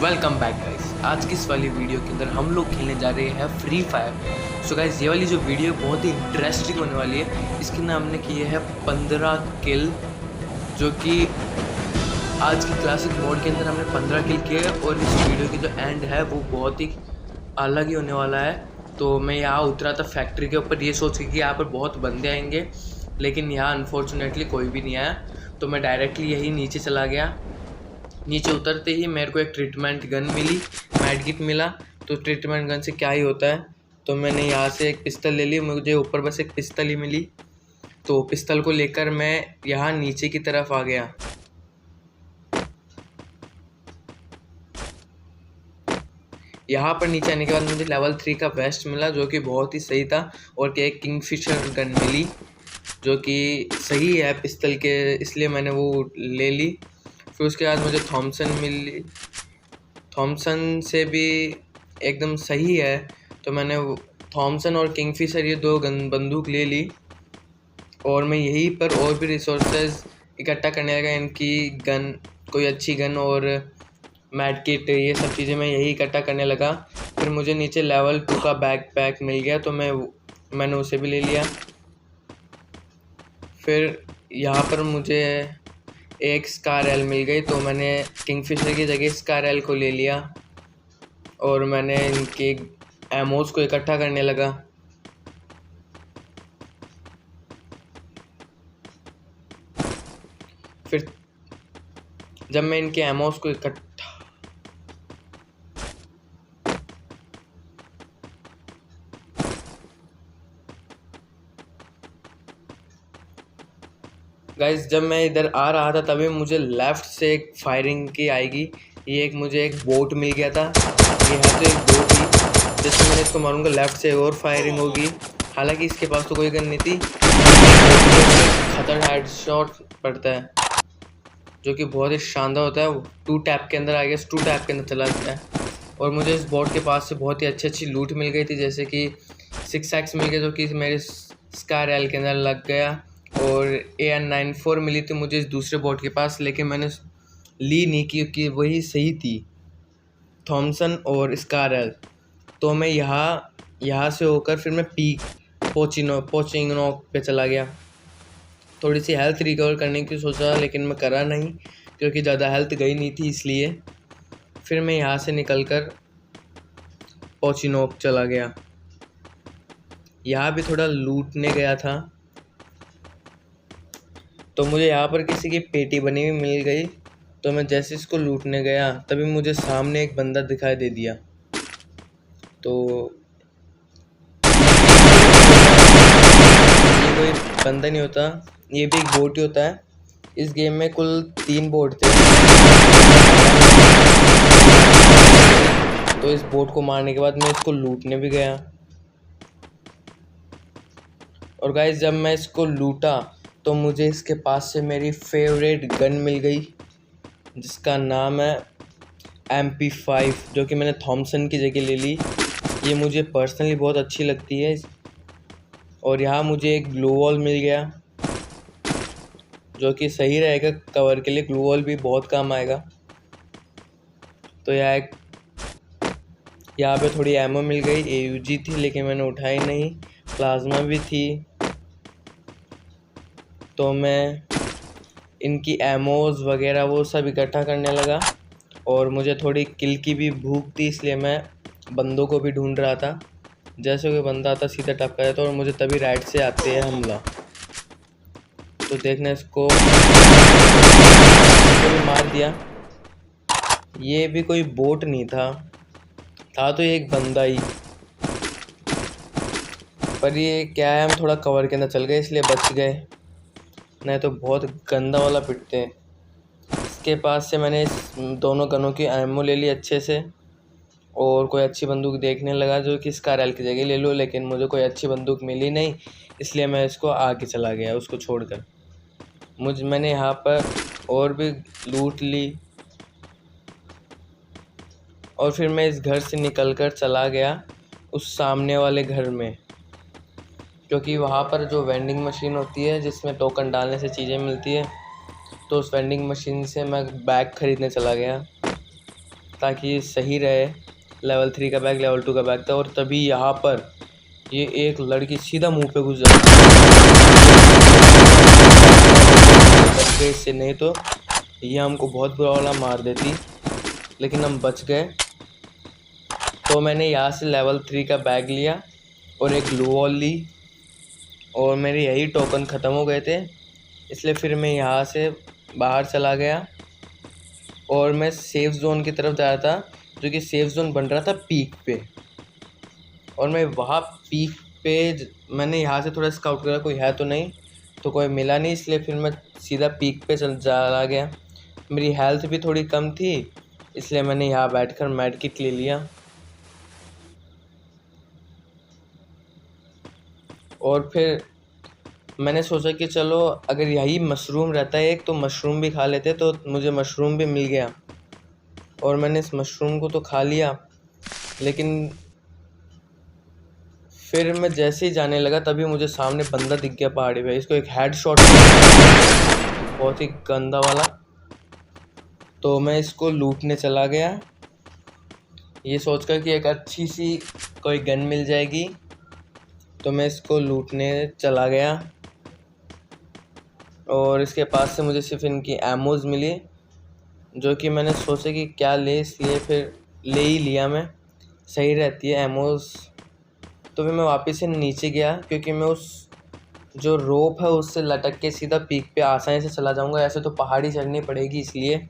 Welcome back guys. आज की इस वाली वीडियो के अंदर हम लोग खेलने जा रहे हैं फ्री फायर। सो गाइस, ये वाली जो वीडियो बहुत ही इंटरेस्टिंग होने वाली है। इसके अंदर हमने किए हैं 15 किल, जो कि आज की क्लासिक मोड के अंदर हमने 15 किल किए। और इस वीडियो की जो एंड है वो बहुत ही अलग ही होने वाला है। तो मैं यहाँ उतरा था फैक्ट्री के ऊपर, ये सोच के कि यहाँ पर बहुत बंदे आएंगे, लेकिन यहाँ अनफॉर्चुनेटली कोई भी नहीं आया। तो मैं डायरेक्टली यही नीचे चला गया। नीचे उतरते ही मेरे को एक ट्रीटमेंट गन मिली, मेडकिट मिला। तो ट्रीटमेंट गन से क्या ही होता है, तो मैंने यहाँ से एक पिस्तल ले ली। मुझे ऊपर बस एक पिस्तल ही मिली, तो पिस्तल को लेकर मैं यहाँ नीचे की तरफ आ गया। यहाँ पर नीचे आने के बाद मुझे लेवल 3 का वेस्ट मिला, जो कि बहुत ही सही था। और एक किंगफिशर गन मिली, जो कि सही है पिस्तल के, इसलिए मैंने वो ले ली। फिर उसके बाद मुझे थॉमसन मिली, थॉमसन से भी एकदम सही है। तो मैंने थॉमसन और किंगफिशर ये दो बंदूक ले ली। और मैं यहीं पर और भी रिसोर्सेज इकट्ठा करने लगा, इनकी गन, कोई अच्छी गन और मेडकिट, ये सब चीज़ें मैं यही इकट्ठा करने लगा। फिर मुझे नीचे लेवल 2 का बैकपैक मिल गया, तो मैंने उसे भी ले लिया। फिर यहाँ पर मुझे एक स्कार एल मिल गई, तो मैंने किंगफिशर की जगह स्कार एल को ले लिया। और मैंने इनके एमोस को इकट्ठा करने लगा। फिर जब मैं इनके एमोस को इकट्ठा गाइस, जब मैं इधर आ रहा था तभी मुझे लेफ़्ट से एक फायरिंग की आएगी। ये एक मुझे एक बोट मिल गया था, ये है तो एक बोट ही। जैसे मैंने इसको मारूंगा लेफ़्ट से और फायरिंग होगी। हालांकि इसके पास तो कोई गन नहीं थी। खतरनाक हेडशॉट पड़ता है, जो कि बहुत ही शानदार होता है। 2 टैप के अंदर, आई गेस 2 टैप के अंदर चला जाता है। और मुझे इस बोट के पास से बहुत ही अच्छी लूट मिल गई थी, जैसे कि 6x मिल गया, जो कि मेरे स्कार एल के अंदर लग गया। और AN94 मिली थी मुझे इस दूसरे बोट के पास, लेकिन मैंने ली नहीं क्योंकि वही सही थी, थॉमसन और स्कार एल। तो मैं यहाँ से होकर फिर मैं पोचिंगनॉक पे चला गया। थोड़ी सी हेल्थ रिकवर करने की सोचा, लेकिन मैं करा नहीं क्योंकि ज़्यादा हेल्थ गई नहीं थी, इसलिए फिर मैं यहाँ से निकलकर पोचिनोक चला गया। यहाँ भी थोड़ा लूटने गया था, तो मुझे यहाँ पर किसी की पेटी बनी हुई मिल गई। तो मैं जैसे इसको लूटने गया तभी मुझे सामने एक बंदा दिखाई दे दिया। तो ये कोई बंदा नहीं होता, ये भी एक बोट ही होता है। इस गेम में कुल 3 बोट थे, तो इस बोट को मारने के बाद मैं इसको लूटने भी गया। और गाइस, जब मैं इसको लूटा तो मुझे इसके पास से मेरी फेवरेट गन मिल गई, जिसका नाम है MP5, जो कि मैंने थॉमसन की जगह ले ली। ये मुझे पर्सनली बहुत अच्छी लगती है। और यहाँ मुझे एक ग्लू वॉल मिल गया, जो कि सही रहेगा कवर के लिए। ग्लू वॉल भी बहुत काम आएगा। तो यहाँ पे थोड़ी एमो मिल गई। AUG थी लेकिन मैंने उठाई नहीं। प्लाज्मा भी थी, तो मैं इनकी एमोज वगैरह वो सब इकट्ठा करने लगा। और मुझे थोड़ी किल की भी भूख थी, इसलिए मैं बंदों को भी ढूंढ रहा था। जैसे कोई बंदा आता सीधा टपका जाता, और मुझे तभी राइट से आते हैं हमला। तो देखना, इसको भी मार दिया। ये भी कोई बोट नहीं था तो ये एक बंदा ही। पर ये क्या है, हम थोड़ा कवर के अंदर चल गए इसलिए बच गए, नहीं तो बहुत गंदा वाला पिटते हैं। इसके पास से मैंने दोनों गनों की एमो ले ली अच्छे से, और कोई अच्छी बंदूक देखने लगा जो कि स्कार एल की जगह ले लो, लेकिन मुझे कोई अच्छी बंदूक मिली नहीं, इसलिए मैं इसको आगे चला गया उसको छोड़कर। मैंने यहाँ पर और भी लूट ली। और फिर मैं इस घर से निकलकर चला गया उस सामने वाले घर में, क्योंकि वहाँ पर जो वेंडिंग मशीन होती है जिसमें टोकन डालने से चीज़ें मिलती है, तो उस वेंडिंग मशीन से मैं बैग ख़रीदने चला गया। ताकि सही रहे। लेवल 3 का बैग, लेवल 2 का बैग था, और तभी यहाँ पर ये एक लड़की सीधा मुंह पे घुस जाती है। बच गए इससे, नहीं तो ये हमको बहुत बुरा वाला मार देती, लेकिन हम बच गए। तो मैंने यहाँ से लेवल 3 का बैग लिया और एक ग्लू वॉल ली, और मेरे यही टोकन ख़त्म हो गए थे, इसलिए फिर मैं यहाँ से बाहर चला गया और मैं सेफ जोन की तरफ जा रहा था, जो कि सेफ जोन बन रहा था पीक पे। और मैं वहाँ पीक पे मैंने यहाँ से थोड़ा स्काउट करा, कोई है तो नहीं, तो कोई मिला नहीं, इसलिए फिर मैं सीधा पीक पे चला गया। मेरी हेल्थ भी थोड़ी कम थी, इसलिए मैंने यहाँ बैठकर मेड किट ले लिया। और फिर मैंने सोचा कि चलो अगर यही मशरूम रहता है एक, तो मशरूम भी खा लेते, तो मुझे मशरूम भी मिल गया और मैंने इस मशरूम को तो खा लिया। लेकिन फिर मैं जैसे ही जाने लगा तभी मुझे सामने बंदा दिख गया पहाड़ी पे। इसको एक हेड शॉट बहुत ही गंदा वाला, तो मैं इसको लूटने चला गया, ये सोचकर कि एक अच्छी सी कोई गन मिल जाएगी, तो मैं इसको लूटने चला गया। और इसके पास से मुझे सिर्फ इनकी एमोज मिली, जो कि मैंने सोचा कि क्या ले, इसलिए फिर ले ही लिया मैं, सही रहती है एमोज। तो फिर मैं वापस से नीचे गया, क्योंकि मैं उस जो रोप है उससे लटक के सीधा पीक पे आसानी से चला जाऊंगा, ऐसे तो पहाड़ी चढ़नी पड़ेगी, इसलिए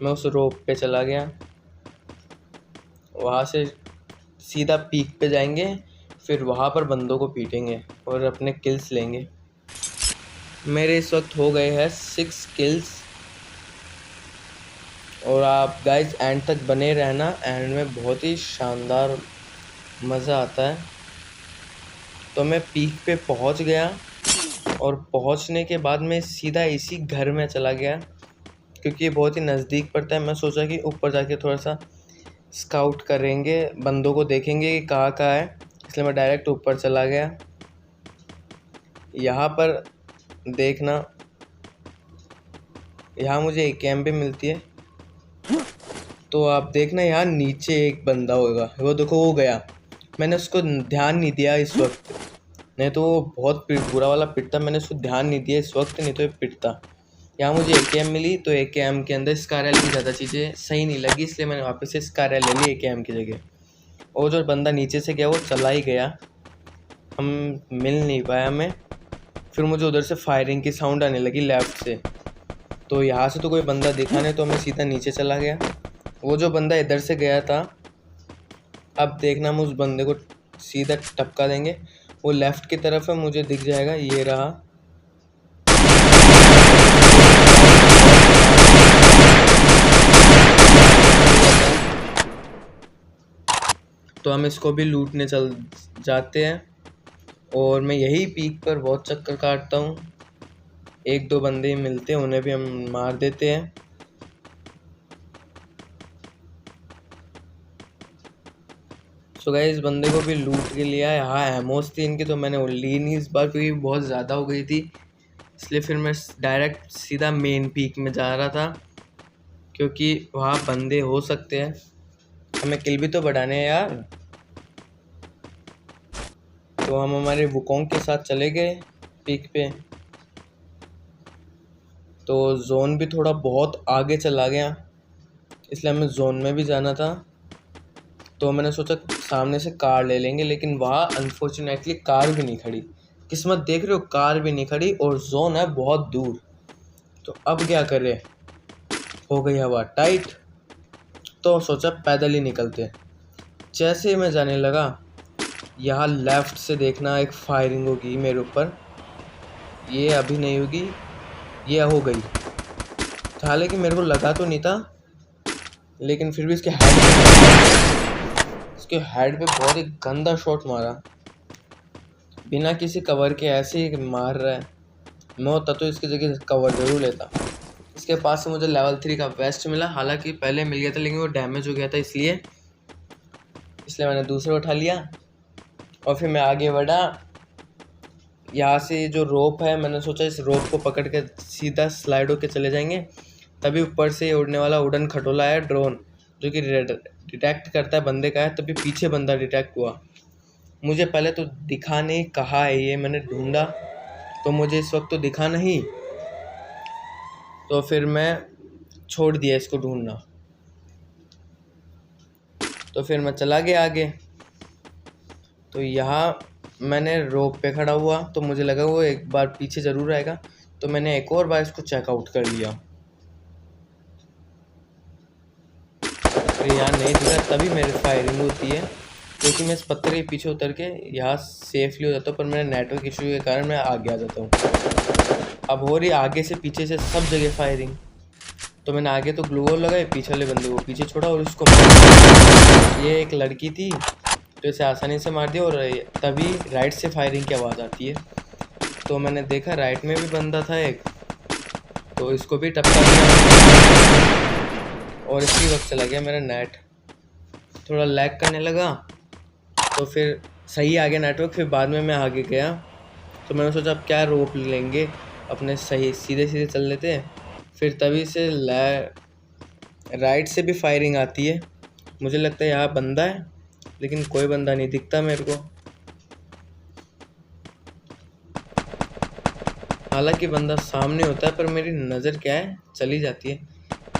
मैं उस रोप पे चला गया। वहाँ से सीधा पीक पे जाएंगे, फिर वहाँ पर बंदों को पीटेंगे और अपने किल्स लेंगे। मेरे इस वक्त हो गए हैं 6 किल्स, और आप गाइज एंड तक बने रहना, एंड में बहुत ही शानदार मज़ा आता है। तो मैं पीक पे पहुंच गया, और पहुंचने के बाद मैं सीधा इसी घर में चला गया, क्योंकि ये बहुत ही नज़दीक पड़ता है। मैं सोचा कि ऊपर जाके थोड़ा सा स्काउट करेंगे, बंदों को देखेंगे कि कहाँ कहाँ है, इसलिए मैं डायरेक्ट ऊपर चला गया। यहाँ पर देखना, यहाँ मुझे AKM भी मिलती है, तो आप देखना यहाँ नीचे एक बंदा होगा, वो देखो वो गया, मैंने उसको ध्यान नहीं दिया इस वक्त, नहीं तो वो बहुत बुरा वाला पिटता, मैंने उसको ध्यान नहीं दिया इस वक्त, नहीं तो ये पिटता। यहाँ मुझे AKM मिली, तो AKM के अंदर स्कारल की ज़्यादा चीज़ें सही नहीं लगी, इसलिए मैंने वापस से स्कारल ले ली AKM की जगह। और जो बंदा नीचे से गया वो चला ही गया, हम मिल नहीं पाया हमें। फिर मुझे उधर से फायरिंग की साउंड आने लगी लेफ़्ट से, तो यहाँ से तो कोई बंदा दिखा नहीं, तो मैं सीधा नीचे चला गया। वो जो बंदा इधर से गया था, अब देखना हम उस बंदे को सीधा टपका देंगे, वो लेफ़्ट की तरफ है, मुझे दिख जाएगा, ये रहा। तो हम इसको भी लूटने चल जाते हैं, और मैं यही पीक पर बहुत चक्कर काटता हूँ, 1-2 बंदे ही मिलते हैं, उन्हें भी हम मार देते हैं। सो गाइस, इस बंदे को भी लूट के लिया। यहाँ एमोस थी इनकी, तो मैंने ली नहीं इस बार, क्योंकि बहुत ज़्यादा हो गई थी, इसलिए फिर मैं डायरेक्ट सीधा मेन पीक में जा रहा था, क्योंकि वहाँ बंदे हो सकते हैं, हमें किल भी तो बढ़ाने हैं यार। तो हम हमारे वुकोंग के साथ चले गए पीक पे, तो जोन भी थोड़ा बहुत आगे चला गया, इसलिए हमें जोन में भी जाना था। तो मैंने सोचा सामने से कार ले लेंगे, लेकिन वहाँ अनफॉर्चुनेटली कार भी नहीं खड़ी। किस्मत देख रहे हो, कार भी नहीं खड़ी, और जोन है बहुत दूर। तो अब क्या करें, हो गई हवा टाइट, तो सोचा पैदल ही निकलते। जैसे ही मैं जाने लगा, यहाँ लेफ़्ट से देखना एक फायरिंग होगी मेरे ऊपर, ये अभी नहीं होगी, ये हो गई। हालांकि मेरे को लगा तो नहीं था, लेकिन फिर भी इसके हेड पे बहुत ही गंदा शॉट मारा, बिना किसी कवर के ऐसे ही मार रहा है। मैं होता तो इसकी जगह कवर जरूर लेता। इसके पास से मुझे लेवल 3 का वेस्ट मिला, हालांकि पहले मिल गया था, लेकिन वो डैमेज हो गया था, इसलिए मैंने दूसरा उठा लिया। और फिर मैं आगे बढ़ा, यहाँ से जो रोप है, मैंने सोचा इस रोप को पकड़ के सीधा स्लाइड होके चले जाएंगे। तभी ऊपर से उड़ने वाला उड़न खटोला है ड्रोन, जो कि डिटेक्ट करता है बंदे का है, तभी पीछे बंदा डिटेक्ट हुआ। मुझे पहले तो दिखा नहीं कहाँ है ये, मैंने ढूंढा तो मुझे इस वक्त तो दिखा नहीं, तो फिर मैं छोड़ दिया इसको ढूंढना। तो फिर मैं चला गया आगे। तो यहाँ मैंने रोप पे खड़ा हुआ तो मुझे लगा वो एक बार पीछे ज़रूर आएगा, तो मैंने एक और बार इसको चेकआउट कर लिया। फिर यहाँ नहीं दिखा तभी मेरी फायरिंग होती है, क्योंकि मैं इस पत्थर के पीछे उतर के यहाँ सेफली हो जाता हूँ, पर मेरे नेटवर्क इशू के कारण मैं आगे आ जाता हूँ। अब हो रही आगे से पीछे से सब जगह फायरिंग। तो मैंने आगे तो ग्लू वॉल लगाई, पीछे वाले बंदे को पीछे छोड़ा और उसको ये एक लड़की थी तो इसे आसानी से मार दिया। और तभी राइट से फायरिंग की आवाज़ आती है, तो मैंने देखा राइट में भी बंदा था एक, तो इसको भी टपका दिया और इसी वक्त चला गया मेरा नेट। थोड़ा लैग करने लगा तो फिर सही आ गया नेटवर्क। फिर बाद में मैं आगे गया तो मैंने सोचा अब क्या रोप लेंगे, अपने सही सीधे सीधे चल लेते हैं। फिर तभी से राइट से भी फायरिंग आती है। मुझे लगता है यहाँ बंदा है, लेकिन कोई बंदा नहीं दिखता मेरे को। हालांकि बंदा सामने होता है पर मेरी नज़र क्या है चली जाती है।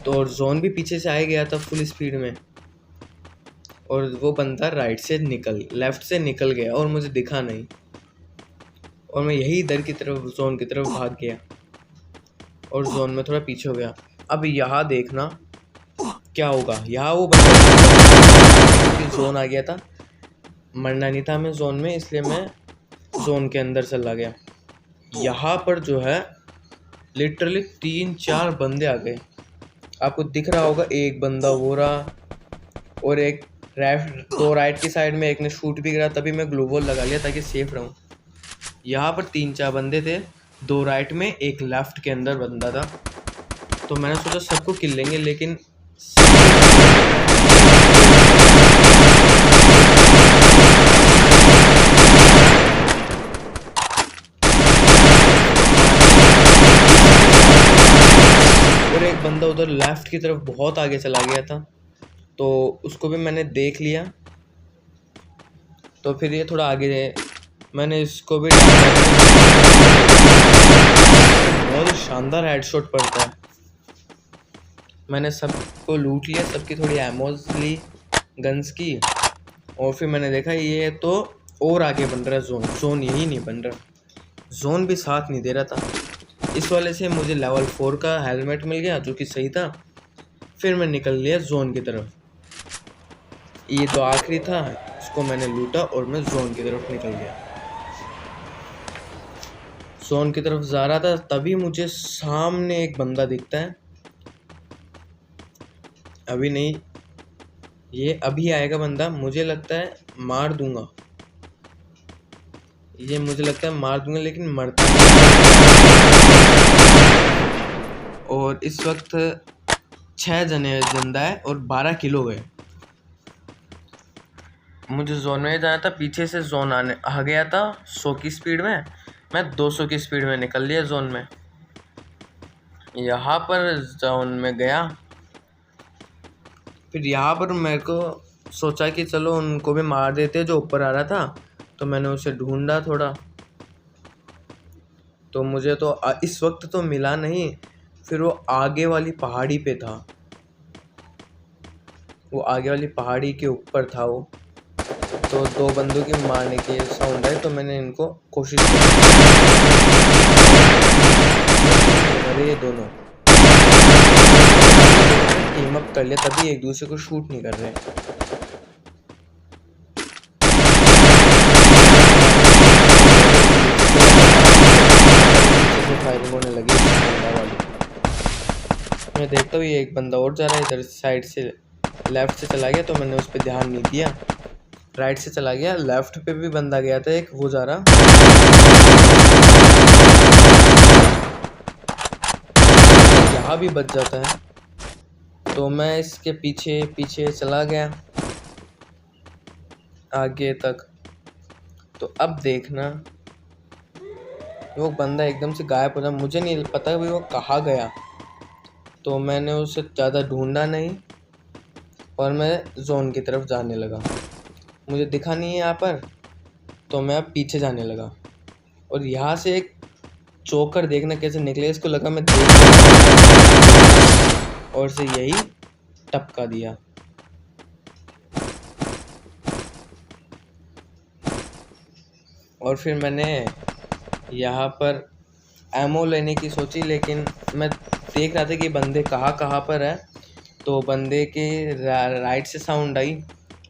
तो और जोन भी पीछे से आ गया था फुल स्पीड में, और वो बंदा राइट से लेफ़्ट से निकल गया और मुझे दिखा नहीं, और मैं यही इधर की तरफ जोन की तरफ भाग गया और जोन में थोड़ा पीछे हो गया। अब यहाँ देखना क्या होगा। यहाँ वो बंदा जोन आ गया था, मरना नहीं था हमें जोन में, इसलिए मैं जोन के अंदर चला गया। यहाँ पर जो है लिटरली 3-4 बंदे आ गए, आपको दिख रहा होगा। एक बंदा वो रहा और एक दो राइट की साइड में, एक ने शूट भी करा, तभी मैं ग्लू वॉल लगा लिया ताकि सेफ रहूं। यहाँ पर 3-4 बंदे थे, 2 राइट में एक लेफ्ट के अंदर बंदा था। तो मैंने सोचा सबको किल लेंगे, लेकिन और एक बंदा उधर लेफ्ट की तरफ बहुत आगे चला गया था, तो उसको भी मैंने देख लिया। तो फिर ये थोड़ा आगे मैंने इसको भी बहुत शानदार हेडशॉट पड़ता है। मैंने सबको लूट लिया, सबकी थोड़ी एमोज ली गन्स की, और फिर मैंने देखा ये तो और आगे बन रहा है जोन यही नहीं बन रहा, जोन भी साथ नहीं दे रहा था। इस वाले से मुझे लेवल 4 का हेलमेट मिल गया जो कि सही था। फिर मैं निकल लिया जोन की तरफ। ये तो आखिरी था, इसको मैंने लूटा और मैं जोन की तरफ निकल गया। जोन की तरफ जा रहा था तभी मुझे सामने एक बंदा दिखता है। अभी नहीं, ये अभी आएगा बंदा, मुझे लगता है मार दूंगा, ये मुझे लगता है मार दूंगा, लेकिन मरता और इस वक्त 6 जने जिंदा है और 12 किल हो गए। मुझे जोन में जाना था, पीछे से जोन आ गया था 100 की स्पीड में, मैं 200 की स्पीड में निकल लिया जोन में। यहाँ पर जोन में गया, फिर यहाँ पर मेरे को सोचा कि चलो उनको भी मार देते जो ऊपर आ रहा था। तो मैंने उसे ढूंढा थोड़ा, तो मुझे तो इस वक्त तो मिला नहीं। फिर वो आगे वाली पहाड़ी पे था, वो आगे वाली पहाड़ी के ऊपर था वो। तो 2 बंदों की मारने की साउंड है, तो मैंने इनको कोशिश की, अरे ये दोनों टीम अप कर लिया, तभी एक दूसरे को शूट नहीं कर रहे। फायरिंग होने लगी वाली। मैं देखता हूँ ये एक बंदा और जा रहा है इधर साइड से, लेफ्ट से चला गया, तो मैंने उस पर ध्यान नहीं दिया, राइट से चला गया। लेफ्ट पे भी बंदा गया था एक, वो जा रहा, यहाँ भी बच जाता है। तो मैं इसके पीछे पीछे चला गया आगे तक। तो अब देखना वो बंदा एकदम से गायब हो गया, मुझे नहीं पता भी वो कहाँ गया। तो मैंने उसे ज़्यादा ढूंढा नहीं और मैं जोन की तरफ जाने लगा। मुझे दिखा नहीं है यहाँ पर, तो मैं अब पीछे जाने लगा। और यहाँ से एक चोकर देखना कैसे निकले, इसको लगा मैं देख और से यही टपका दिया। और फिर मैंने यहाँ पर एमओ लेने की सोची, लेकिन मैं देख रहा था कि बंदे कहाँ पर है। तो बंदे के राइट से साउंड आई,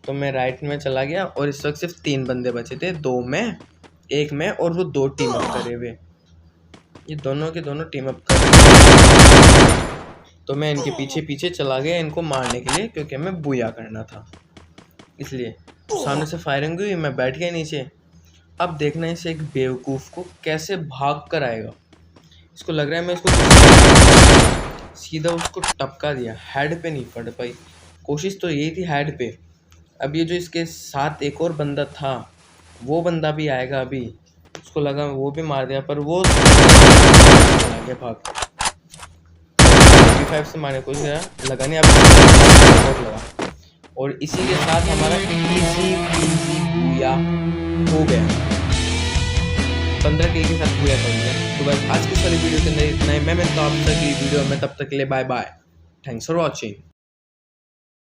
तो मैं राइट में चला गया और इस वक्त सिर्फ 3 बंदे बचे थे, 2 में, 1 में, और वो 2 टीम अप करे हुए। ये दोनों के दोनों टीम अप कर रहे। तो मैं इनके पीछे पीछे चला गया इनको मारने के लिए, क्योंकि हमें बुया करना था इसलिए। सामने से फायरिंग हुई, मैं बैठ गया नीचे। अब देखना है इसे एक बेवकूफ़ को कैसे भाग कर आएगा। इसको लग रहा है मैं इसको सीधा उसको टपका दिया, हेड पे नहीं पड़ पाई। कोशिश तो यही थी हेड पे। अब ये जो इसके साथ एक और बंदा था, वो बंदा भी आएगा अभी, उसको लगा वो भी मार दिया, पर वो आगे भाग 5 से मारने को लगा नहीं, अब लगा। और इसी के साथ हमारा इजी बुया हो गया, 15 के साथ बुया कर दिया। तो बस आज की सारी वीडियो के अंदर इतना ही। मैं मिलता हूँ आप तक की वीडियो में, तब तक के लिए bye bye, thanks for watching.